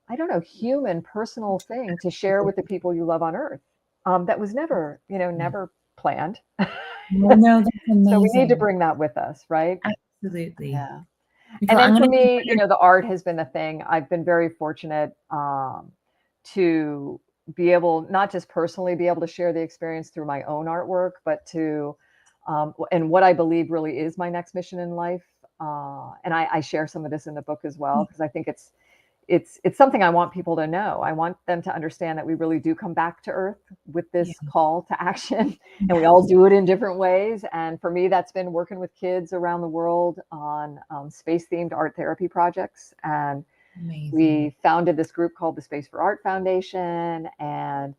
I don't know, human, personal thing to share with the people you love on Earth. That was never, never planned. Well, no, that's So we need to amazing. bring that with us, right? Absolutely. Yeah. And Nicole, I'm then for gonna do me, one the art has been the thing. I've been very fortunate to be able, not just personally be able to share the experience through my own artwork, but to, and what I believe really is my next mission in life. And I share some of this in the book as well, because I think it's something I want people to know. I want them to understand that we really do come back to Earth with yeah, this call to action, and we all yes, do it in different ways. And for me, that's been working with kids around the world on space-themed art therapy projects. And amazing. we founded this group called the Space for Art Foundation, and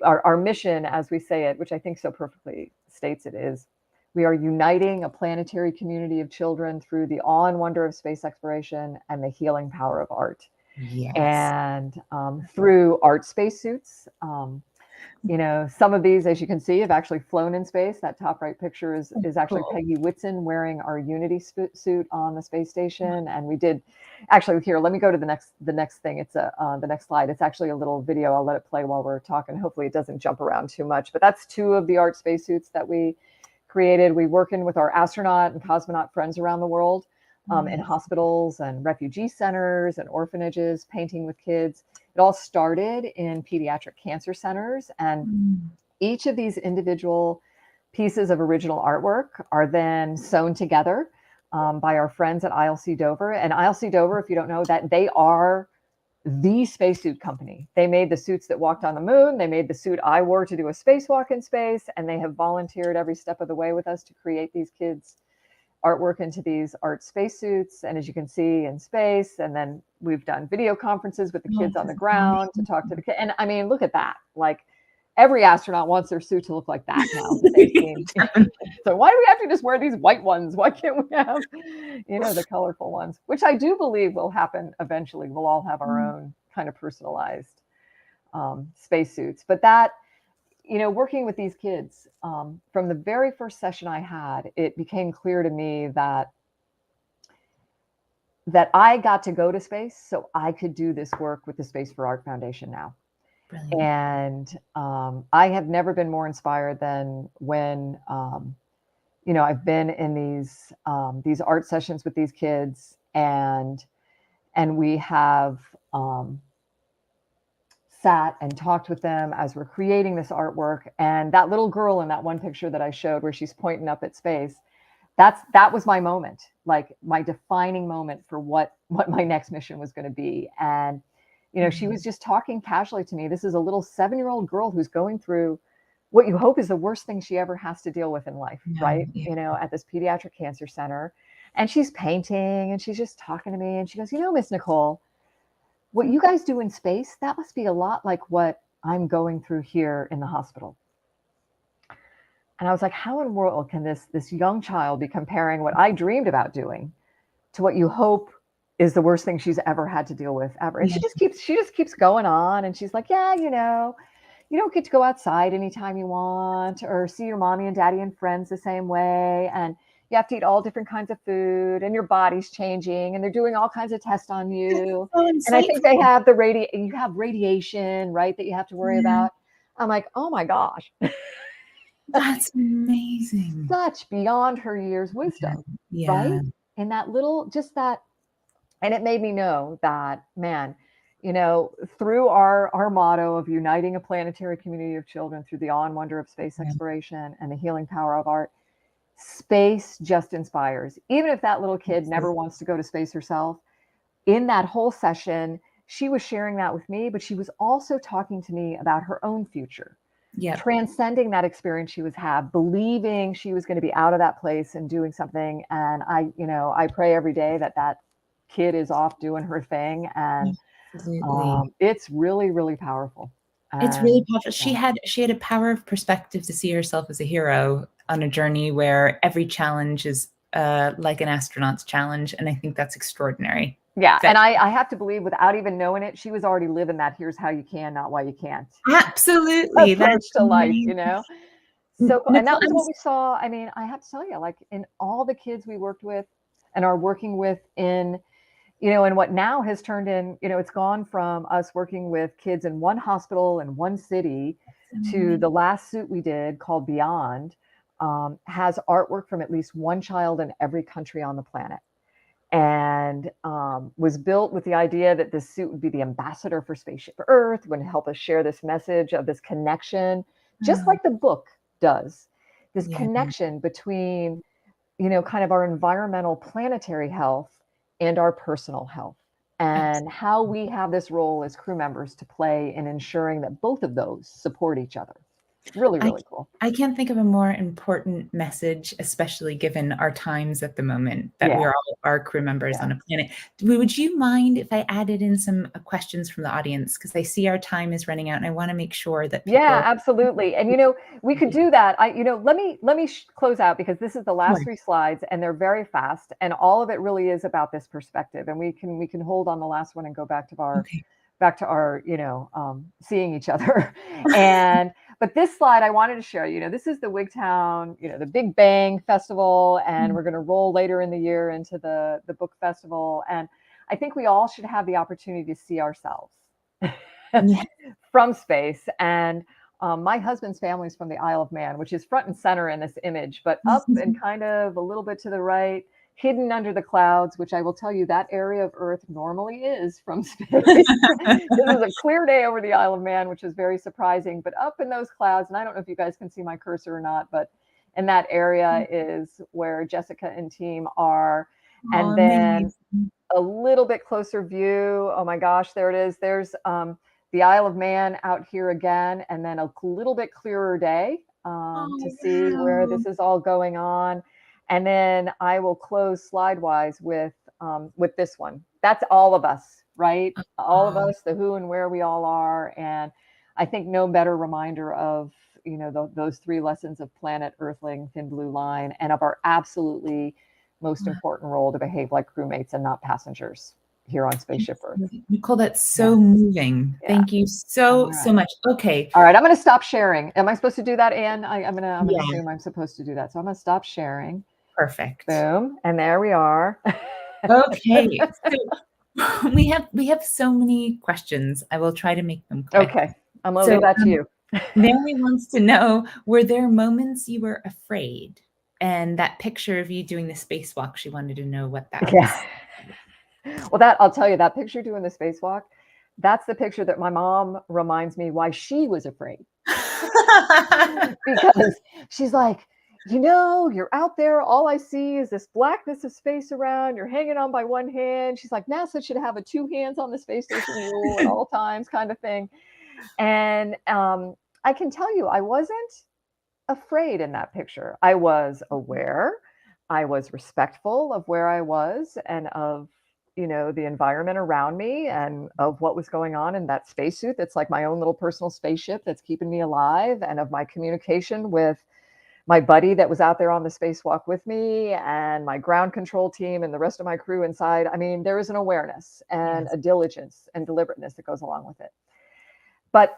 our mission, as we say it, which I think so perfectly states it, is We are uniting a planetary community of children through the awe and wonder of space exploration and the healing power of art. Yes. And through art spacesuits, some of these, as you can see, have actually flown in space. That top right picture is actually Cool. Peggy Whitson wearing our Unity suit on the space station. And we did actually here. Let me go to the next thing. It's the next slide. It's actually a little video. I'll let it play while we're talking. Hopefully, it doesn't jump around too much. But that's 2 of the art spacesuits that we created. We work in with our astronaut and cosmonaut friends around the world, in hospitals and refugee centers and orphanages, painting with kids. It all started in pediatric cancer centers, and each of these individual pieces of original artwork are then sewn together by our friends at ILC Dover. And ILC Dover, if you don't know that, they are the spacesuit company. They made the suits that walked on the moon. They made the suit I wore to do a spacewalk in space, and they have volunteered every step of the way with us to create these kids' artwork into these art spacesuits. And as you can see, in space, and then we've done video conferences with the kids on the ground to talk to the kids. And I mean, look at that. Like, every astronaut wants their suit to look like that now that they've seen. So why do we have to just wear these white ones? Why can't we have, the colorful ones? Which I do believe will happen eventually. We'll all have our own kind of personalized spacesuits. But that, working with these kids, from the very first session I had, it became clear to me that I got to go to space so I could do this work with the Space for Art Foundation now. Brilliant. And I have never been more inspired than when, I've been in these art sessions with these kids, and we have sat and talked with them as we're creating this artwork. And that little girl in that one picture that I showed where she's pointing up at space, that was my moment, like my defining moment for what my next mission was going to be. And she was just talking casually to me. This is a little 7-year-old girl who's going through what you hope is the worst thing she ever has to deal with in life, right? At this pediatric cancer center. And she's painting and she's just talking to me. And she goes, Miss Nicole, what you guys do in space, that must be a lot like what I'm going through here in the hospital. And I was like, how in the world can this young child be comparing what I dreamed about doing to what you hope is the worst thing she's ever had to deal with ever? And she just keeps going on. And she's like, yeah, you don't get to go outside anytime you want, or see your mommy and daddy and friends the same way. And you have to eat all different kinds of food, and your body's changing, and they're doing all kinds of tests on you. And I think they have you have radiation, right, that you have to worry about. I'm like, oh my gosh. That's amazing. Such beyond her years wisdom, right? And that little, and it made me know that, man, through our motto of uniting a planetary community of children through the awe and wonder of space exploration and the healing power of art, space just inspires. Even if that little kid never wants to go to space herself, in that whole session, she was sharing that with me, but she was also talking to me about her own future. Transcending that experience she was believing she was going to be out of that place and doing something. And I pray every day that kid is off doing her thing. And it's really, really powerful. It's really powerful. She had a power of perspective to see herself as a hero on a journey where every challenge is like an astronaut's challenge. And I think that's extraordinary. Yeah. And I have to believe, without even knowing it, she was already living that here's how you can, not why you can't. Absolutely. Approach to life, So, and that was what we saw. I mean, I have to tell you, like, in all the kids we worked with and are working with in, and what now has turned in, it's gone from us working with kids in one hospital in one city to the last suit we did called Beyond, has artwork from at least one child in every country on the planet. And was built with the idea that this suit would be the ambassador for Spaceship Earth, would help us share this message of this connection, just like the book does. This connection between, kind of our environmental planetary health and our personal health, and how we have this role as crew members to play in ensuring that both of those support each other. Really, I really cool. I can't think of a more important message, especially given our times at the moment, that we Yeah, are all are crew members yeah. on a planet. Would you mind if I added in some questions from the audience? Because I see our time is running out, and I wanna make sure that Yeah, people. absolutely. And we could do that. Let me close out because this is the last Sure. three slides and they're very fast and all of it really is about this perspective. And we can hold on the last one and go Okay. back to our, seeing each other. And but this slide I wanted to share, this is the Wigtown, the Big Bang Festival, and Mm, we're going to roll later in the year into the book festival. And I think we all should have the opportunity to see ourselves yeah. from space. And my husband's family is from the Isle of Man, which is front and center in this image, but up and kind of a little bit to the right, hidden under the clouds, which I will tell you that area of Earth normally is from space. This is a clear day over the Isle of Man, which is very surprising. But up in those clouds, and I don't know if you guys can see my cursor or not, but in that area is where Jessica and team are. Aw, And then amazing. a little bit closer view. Oh my gosh, there it is. There's the Isle of Man out here again, and then a little bit clearer day to Oh, see where wow. this is all going on. And then I will close slide-wise with this one. That's all of us, right? All of Aw, us, the who and where we all are. And I think no better reminder of those three lessons of planet, Earthling, thin blue line, and of our absolutely most wow. important role to behave like crewmates and not passengers here on Spaceship Earth. Nicole, that's Yeah, so moving. yeah. Thank you All so, right. so much. Okay. All right, I'm gonna stop sharing. Am I supposed to do that, Anne? I'm gonna Yeah, assume I'm supposed to do that. So I'm gonna stop sharing. perfect. Boom, and there we are. Okay. So we have so many questions. I will try to make them quick. Okay, I'm gonna So, leave that to you. Mary wants to know, were there moments you were afraid? And that picture of you doing the spacewalk, she wanted to know what that Yeah. was. Well, that I'll tell you that picture doing the spacewalk, that's the picture that my mom reminds me why she was afraid. Because she's like, you're out there. All I see is this blackness of space around. You're hanging on by one hand. She's like, NASA should have a two hands on the space station rule at all times kind of thing. And I can tell you, I wasn't afraid in that picture. I was aware. I was respectful of where I was and of, the environment around me and of what was going on in that spacesuit that's like my own little personal spaceship that's keeping me alive, and of my communication with my buddy that was out there on the spacewalk with me and my ground control team and the rest of my crew inside. I mean, there is an awareness and Yes. a diligence and deliberateness that goes along with it. But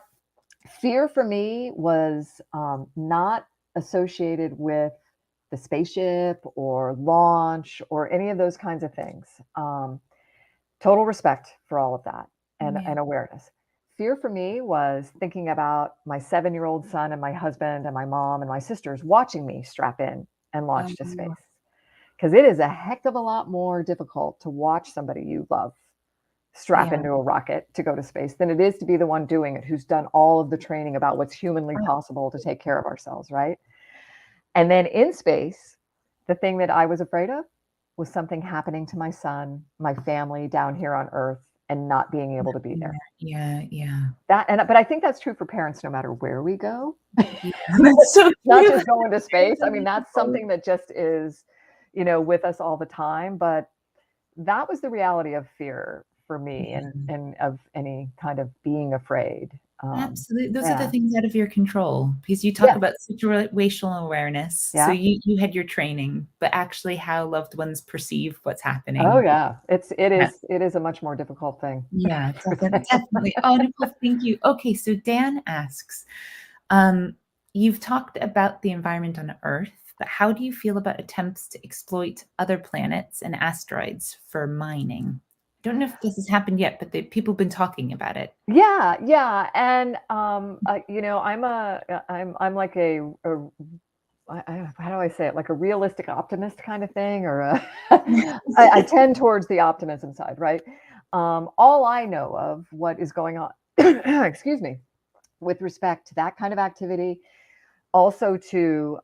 fear for me was not associated with the spaceship or launch or any of those kinds of things. Total respect for all of that Yeah. and awareness. Fear for me was thinking about my 7-year-old son and my husband and my mom and my sisters watching me strap in and launch to Oh, space. Because it is a heck of a lot more difficult to watch somebody you love strap yeah. into a rocket to go to space than it is to be the one doing it who's done all of the training about what's humanly possible to take care of ourselves, right? And then in space, the thing that I was afraid of was something happening to my son, my family down here on Earth, and not being able to be Yeah. there. Yeah. Yeah. But I think that's true for parents no matter where we go, Yeah. That's so not true. just going to space. I mean, that's Nicole. something that just is, with us all the time. But that was the reality of fear for me Yeah. and of any kind of being afraid. Absolutely. Those are the Yeah. things out of your control because you talk Yeah. about situational awareness. So Yeah. you had your training, but actually how loved ones perceive what's Oh happening. yeah. It Yeah. is it is a much more difficult thing. Yeah, For them. definitely. Oh, Nicole, thank you. Okay, so Dan asks, you've talked about the environment on Earth, but how do you feel about attempts to exploit other planets and asteroids for mining? I don't know if this has happened yet, but people have been talking about it. Yeah, yeah, and I'm like how do I say it? Like a realistic optimist kind of thing, or I tend towards the optimism side, right? All I know of what is going on, excuse me, with respect to that kind of activity, also to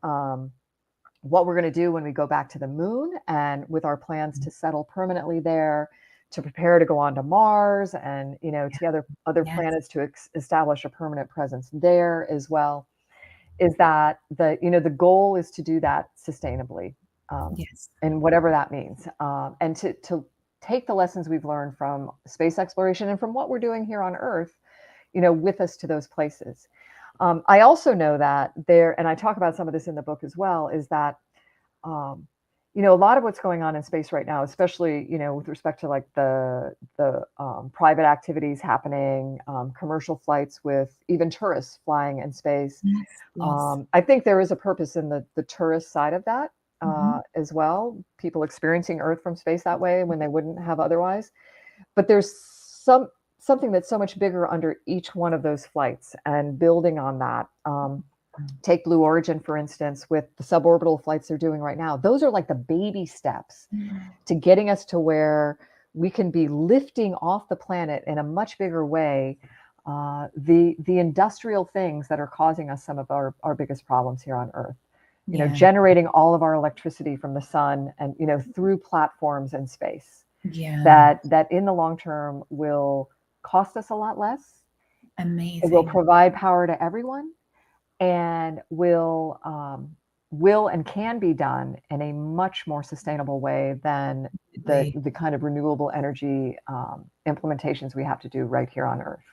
what we're going to do when we go back to the moon and with our plans to settle permanently there, to prepare to go on to Mars and to other Yes. planets to establish a permanent presence there as well. is that the goal is to do that sustainably, Yes. and whatever that means, and to take the lessons we've learned from space exploration and from what we're doing here on Earth, with us to those places. I also know that and I talk about some of this in the book as well, is that um, a lot of what's going on in space right now, especially with respect to like the private activities happening, commercial flights with even tourists flying in space. Yes. Yes. I think there is a purpose in the tourist side of that Mhm. as well. People experiencing Earth from space that way when they wouldn't have otherwise. But there's something that's so much bigger under each one of those flights, and building on that. Take Blue Origin, for instance, with the suborbital flights they're doing right now. Those are like the baby steps Mm. to getting us to where we can be lifting off the planet in a much bigger way the industrial things that are causing us some of our biggest problems here on Earth. Yeah. Generating all of our electricity from the sun and through platforms in space Yeah. that in the long term will cost us a lot less. It will Amazing. provide power to everyone, and will and can be done in a much more sustainable way than Absolutely. the kind of renewable energy implementations we have to do right here on Earth.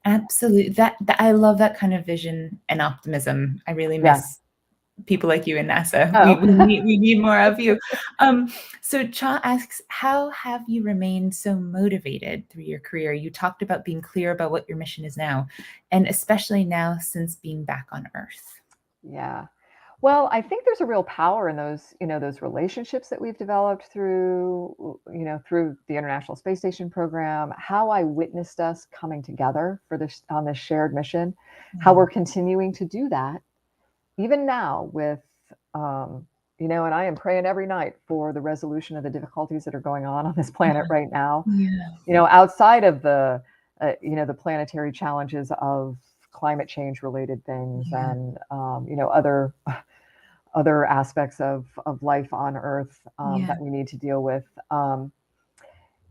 Absolutely. That I love that kind of vision and optimism. I really Yeah. miss people like you in NASA. We, Oh. we need we need more of you. So Cha asks, how have you remained so motivated through your career? You talked about being clear about what your mission is now, and especially now since being back on Earth. Yeah. Well, I think there's a real power in those relationships that we've developed through the International Space Station program, how I witnessed us coming together for this on this shared mission, how Yeah. we're continuing to do that even now with and I am praying every night for the resolution of the difficulties that are going on this planet right now. Yeah. Outside of the planetary challenges of climate change related things, Yeah. and other aspects of life on Earth Yeah. that we need to deal with. And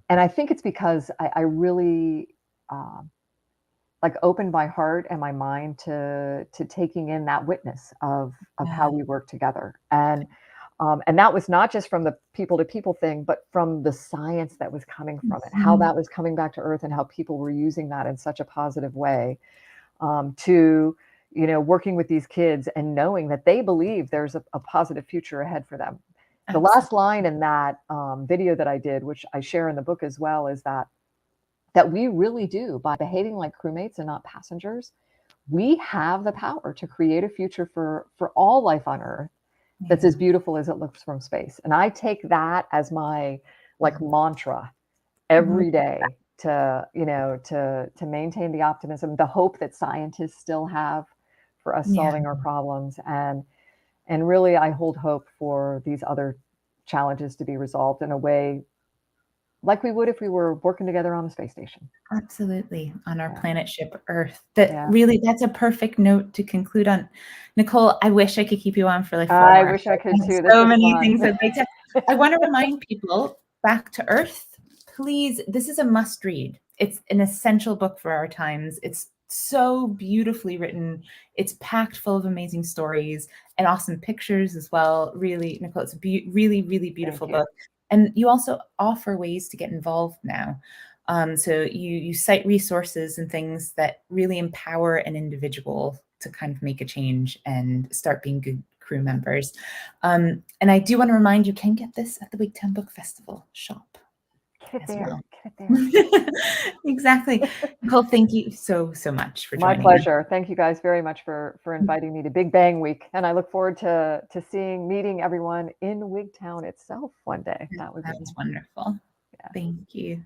I think it's because I really like opened my heart and my mind to taking in that witness of how Yeah. we work together. And that was not just from the people to people thing, but from the science that was coming from it, how Mhm. that was coming back to Earth and how people were using that in such a positive way, to working with these kids and knowing that they believe there's a positive future ahead for them. The last Absolutely. line in that video that I did, which I share in the book as well, is that we really do, by behaving like crewmates and not passengers, we have the power to create a future for all life on Earth that's as Yeah. beautiful as it looks from space. And I take that as my like Mhm. mantra Mhm. every day, to maintain the optimism, the hope that scientists still have for us Yeah. solving our problems. And really I hold hope for these other challenges to be resolved in a way like we would if we were working together on the space station. Absolutely, on our Yeah. planet ship Earth. That Yeah. really that's a perfect note to conclude on. Nicole, I wish I could keep you on for like 4 I more wish I hours. I could have too. This so was many fun. things I'd like to I wanna remind people, back to Earth, please, this is a must read. It's an essential book for our times. It's so beautifully written. It's packed full of amazing stories and awesome pictures as well. Really, Nicole, it's a really, really Thank beautiful you. book. And you also offer ways to get involved now. So you cite resources and things that really empower an individual to kind of make a change and start being good crew members. And I do want to remind you can get this at the Wigtown Book Festival shop Get it as there. well. Get it there. Exactly. Nicole, thank you so much for My joining us. pleasure. Thank you guys very much for inviting me to Big Bang Week. And I look forward to meeting everyone in Wigtown itself one day. That would be Sounds nice. wonderful. Yeah. Thank you.